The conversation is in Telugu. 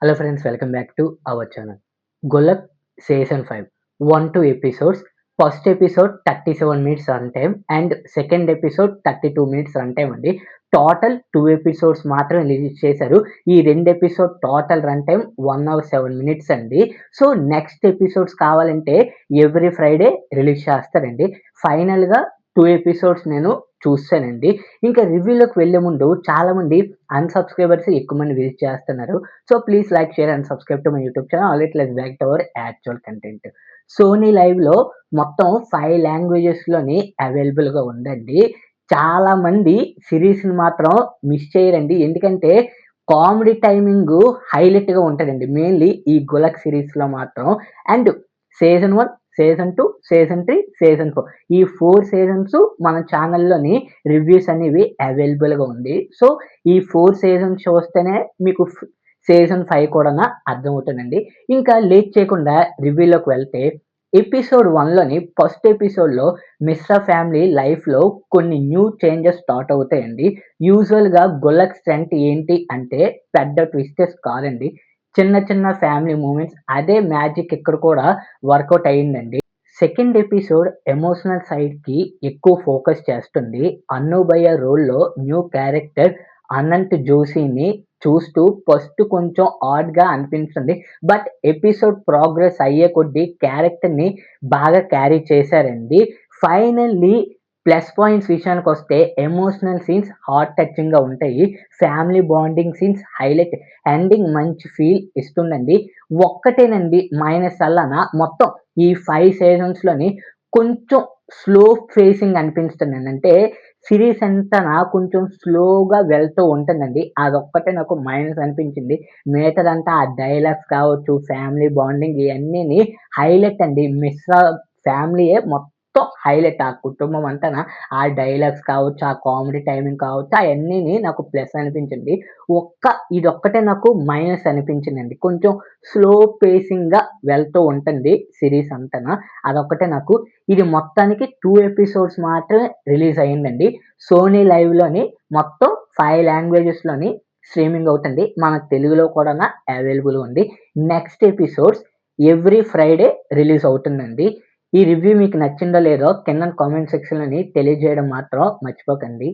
Hello friends, welcome back to our channel. Golak Season 5, 1-2 episodes. First episode 37 minutes runtime and second episode 32 minutes runtime అండి. టోటల్ 2 ఎపిసోడ్స్ మాత్రం రిలీజ్ చేశారు. ఈ 2 episode total run time 1 hour 7 minutes అండి. సో నెక్స్ట్ ఎపిసోడ్స్ కావాలంటే ఎవ్రీ ఫ్రైడే రిలీజ్ చేస్తారండి. ఫైనల్‌గా 2 ఎపిసోడ్స్ నేను చూసానండి. ఇంకా రివ్యూలోకి వెళ్ళే ముందు చాలామంది అన్‌సబ్‌స్క్రైబర్స్ ఎక్కువ మంది విజిట్ చేస్తున్నారు. So please like, share and subscribe to my YouTube channel. All it let's back to our actual content. Sony లైవ్‌లో మొత్తం 5 లాంగ్వేజెస్‌లోని అవైలబుల్‌గా ఉందండి. చాలా మంది సిరీస్‌ని మాత్రం మిస్ చేయరండి. ఎందుకంటే కామెడీ టైమింగు హైలైట్‌గా ఉంటదండి. మెయిన్‌లీ ఈ 'గులక్' సిరీస్‌లో మాత్రం. And season 1, season 2, season 3, season 4 ఈ 4 సీజన్స్ మన ఛానల్‌లోని రివ్యూస్ అనేవి అవైలబుల్‌గా ఉంది. సో ఈ 4 సీజన్స్ చూస్తేనే మీకు సీజన్ 5 కూడాన అర్థమవుతుందండి. ఇంకా లేట్ చేయకుండా రివ్యూలోకి వెళ్తే ఎపిసోడ్ 1లోని ఫస్ట్ ఎపిసోడ్‌లో మిశ్రా ఫ్యామిలీ లైఫ్‌లో కొన్ని న్యూ చేంజెస్ స్టార్ట్ అవుతాయండి. యూజువల్‌గా 'గులక్' స్ట్రెంత్ ఏంటి అంటే పెద్ద ట్విస్టెస్ కాదండి. చిన్న చిన్న ఫ్యామిలీ మూమెంట్స్ అదే మ్యాజిక్ ఇక్కడ కూడా వర్కౌట్ అయిందండి. సెకండ్ ఎపిసోడ్ ఎమోషనల్ సైడ్‌కి ఎక్కువ ఫోకస్ చేస్తుంది. అన్ను భయ్య రోల్‌లో న్యూ క్యారెక్టర్ అనంత్ జోషిని చూస్తూ ఫస్ట్ కొంచెం ఆడ్‌గా అనిపించింది. బట్ ఎపిసోడ్ ప్రోగ్రెస్ అయ్యే కొద్దీ క్యారెక్టర్‌ని బాగా క్యారీ చేశారండి. ఫైనల్లీ ప్లస్ పాయింట్స్ విషయానికొస్తే ఎమోషనల్ సీన్స్ హార్ట్ టచింగ్‌గా ఉంటాయి. Family bonding scenes highlight. Ending మంచి ఫీల్ ఇస్తుందండి. ఒక్కటేనండి మైనస్ అల్లన మొత్తం ఈ 5 సీజన్స్‌లోని కొంచెం స్లో ఫేసింగ్ అనిపిస్తుందండి. అంటే సిరీస్ అంతాన కొంచెం స్లోగా వెళ్తూ ఉంటుందండి. అదొక్కటే నాకు మైనస్ అనిపించింది. మిగతాదంతా ఆ డైలాగ్స్ కావచ్చు, ఫ్యామిలీ బాండింగ్ ఇయన్నీని హైలైట్ అండి. మిశ్రా ఫ్యామిలీయే మొత్తం హైలైట్. ఆ కుటుంబం అంతాన ఆ డైలాగ్స్ కావచ్చు, ఆ కామెడీ టైమింగ్ కావచ్చు, అయన్నీని నాకు ప్లస్ అనిపించింది. ఇదొక్కటే నాకు మైనస్ అనిపించిందండి. కొంచెం స్లో పేసింగ్‌గా వెళ్తూ ఉంటుంది సిరీస్ అంతాన. అదొక్కటే నాకు ఇది మొత్తానికి 2 ఎపిసోడ్స్ మాత్రమే రిలీజ్ అయిందండి. సోనీ లైవ్‌లోని మొత్తం 5 లాంగ్వేజెస్‌లోని స్ట్రీమింగ్ అవుతుంది. మన తెలుగులో కూడాన అవైలబుల్ ఉంది. Next episodes every Friday release అవుతుందండి. ఈ రివ్యూ మీకు నచ్చిందో లేదో కిందన కామెంట్ సెక్షన్‌లోని తెలియజేయడం మాత్రం మర్చిపోకండి.